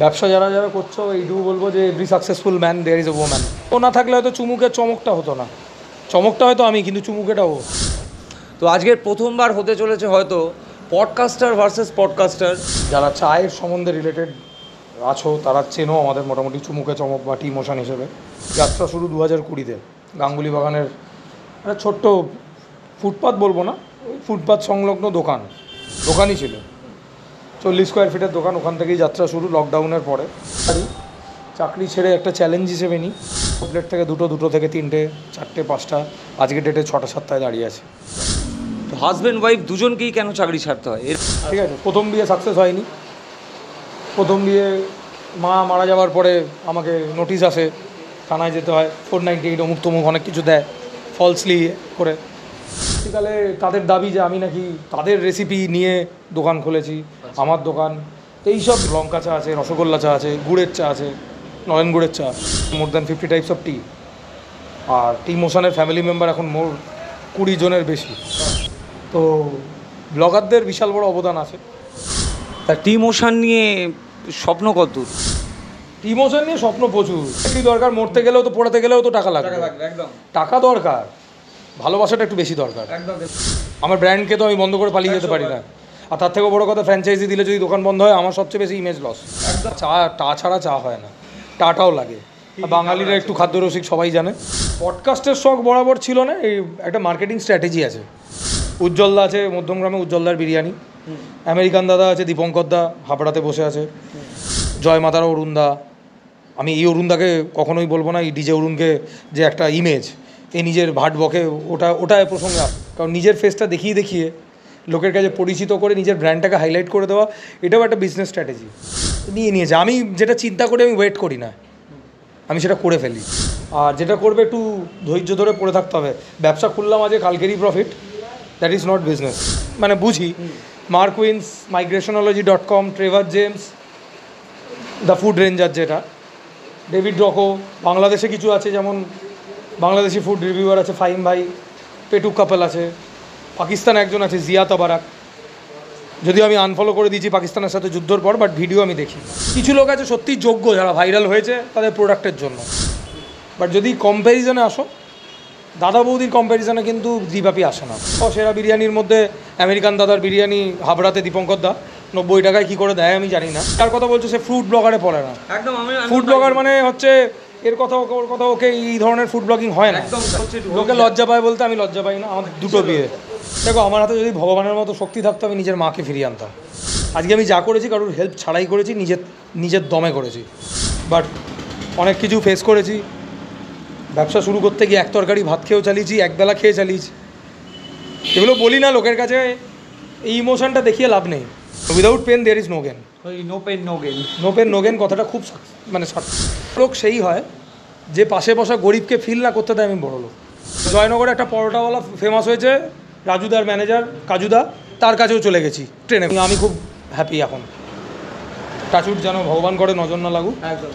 ব্যবসা যারা যারা করছো এইটুকু বলবো যে every successful man there is a woman. ও না থাকলে হয়তো চুমুকের চমকটা হতো না, চমকটা হয়তো আমি, কিন্তু চুমুকেটাও। তো আজকের প্রথমবার হতে চলেছে হয়তো পডকাস্টার ভার্সেস পডকাস্টার। যারা চায়ের সম্বন্ধে রিলেটেড আছো তারা চেনো আমাদের মোটামুটি চুমুকে চমক বা টি মোশন হিসেবে। যাত্রা শুরু 2020-তে গাঙ্গুলি বাগানের একটা ছোট্ট ফুটপাত, বলবো না, ওই ফুটপাত সংলগ্ন দোকানই ছিল, 40 স্কোয়ার ফিটের দোকান। ওখান থেকেই যাত্রা শুরু লকডাউনের পরে। চাকরি ছেড়ে একটা চ্যালেঞ্জ হিসেবে নিই। প্লেট থেকে দুটো থেকে 3টে 4টে 5টা, আজকে ডেটে 6টা 7টায় দাঁড়িয়ে আছে। তো হাজব্যান্ড ওয়াইফ দুজনকেই কেন চাকরি ছাড়তে হয়? ঠিক আছে, প্রথম বিয়ে সাকসেস হয়নি। প্রথম বিয়ে মা মারা যাওয়ার পরে আমাকে নোটিশ আসে, থানায় যেতে হয়, 498 অমুক তমুক অনেক কিছু দেয় ফলসলি করে। সেকালে তাদের দাবি যে আমি নাকি তাদের রেসিপি নিয়ে দোকান খুলেছি, আমার দোকান। তো এইসব লঙ্কা চা আছে, রসগোল্লা চা আছে, গুড়ের চা আছে, নলেন গুড়ের চা, more than 50 types of tea. আর টি মোশনের ফ্যামিলি মেম্বার এখন 20 জনের বেশি। তো ব্লগারদের বিশাল বড় অবদান আছে। তা টি মোশন নিয়ে স্বপ্ন কতদূর? টি মোশন নিয়ে স্বপ্ন প্রচুর। কি দরকার, মরতে গেলেও তো, পড়াতে গেলেও তো টাকা লাগবে। একদম টাকা দরকার, ভালোবাসাটা একটু বেশি দরকার। আমার ব্র্যান্ডকে তো আমি বন্ধ করে পালিয়ে যেতে পারি না। আর তার থেকেও বড় কথা, ফ্র্যাঞ্চাইজি দিলে যদি দোকান বন্ধ হয় আমার সবচেয়ে বেশি ইমেজ লস। টা ছাড়া চা হয় না, টাটাও লাগে। বাঙালিরা একটু খাদ্যরসিক, সবাই জানে। পডকাস্টের শখ বরাবর ছিল না, এই একটা মার্কেটিং স্ট্র্যাটেজি আছে। উজ্জ্বলদা আছে মধ্যমগ্রামে, উজ্জ্বলদার বিরিয়ানি। আমেরিকান দাদা আছে, দীপঙ্কর দা হাবড়াতে বসে আছে। জয় মাতার অরুণদা। আমি এই অরুণদাকে কখনোই বলবো না, এই ডিজে অরুণকে যে একটা ইমেজ, এই নিজের ভাট বকে, ওটা প্রসঙ্গে। কারণ নিজের ফেসটা দেখিয়ে লোকের কাছে পরিচিত করে নিজের ব্র্যান্ডটাকে হাইলাইট করে দেওয়া, এটাও একটা বিজনেস স্ট্র্যাটেজি নিয়েছে। আমি যেটা চিন্তা করি আমি ওয়েট করি না, আমি সেটা করে ফেলি। আর যেটা করবে একটু ধৈর্য ধরে পড়ে থাকতে হবে। ব্যবসা খুললাম আজকে, কালকেরই profit, that is not business. মানে বুঝি Mark Wiens, migrationology.com, Trevor James, the food ranger যেটা, ডেভিড রকো। বাংলাদেশে কিছু আছে, যেমন বাংলাদেশি ফুড রিভিউয়ার আছে ফাহিম ভাই, পেটুক কাপল আছে। পাকিস্তানে একজন আছে জিয়া তাবারাক, যদিও আমি আনফলো করে দিয়েছি পাকিস্তানের সাথে যুদ্ধর পর, বাট ভিডিও আমি দেখি। কিছু লোক আছে সত্যিই যোগ্য, যারা ভাইরাল হয়েছে তাদের প্রোডাক্টের জন্য। বাট যদি কম্প্যারিজনে আসো, দাদা বৌদির কম্প্যারিজনে কিন্তু দ্বিপাপি আসে না। সেরা বিরিয়ানির মধ্যে আমেরিকান দাদার বিরিয়ানি হাবড়াতে দীপঙ্কর দা 90 টাকায় কী করে দেয় আমি জানি না। তার কথা বলছে, সে ফুড ব্লগারে পড়ে না। একদম ফুড ব্লগার মানে হচ্ছে এর কথা ওর কথা, ওকে এই ধরনের ফুড ব্লগিং হয় না। লোকে লজ্জা পায় বলতে, আমি লজ্জা পাই না। আমাদের দুটো বিয়ে। দেখো, আমার হাতে যদি ভগবানের মতো শক্তি থাকতো আমি নিজের মাকে ফিরিয়ে আনতাম। আজকে আমি যা করেছি কারোর হেল্প ছাড়াই করেছি, নিজের দমে করেছি। বাট অনেক কিছু ফেস করেছি। ব্যবসা শুরু করতে গিয়ে এক তরকারি ভাত খেয়েও চালিয়েছি, একবেলা খেয়ে চালিয়েছি। এগুলো বলি না লোকের কাছে, এই ইমোশনটা দেখিয়ে লাভ নেই। Without pain there is no gain. No pain no gain. No pain no gain কথাটা খুব মানে লোক সেই হয় যে পাশে বসা গরিবকে ফিল না করতে দেয় আমি বড় লোক। জয়নগরে একটা পরোটাওয়ালা ফেমাস হয়েছে, রাজুদার ম্যানেজার কাজুদা, তার কাছেও চলে গেছি ট্রেনে। আমি খুব হ্যাপি এখন। টাচুট যেন ভগবান করে নজর না লাগুক। একদম।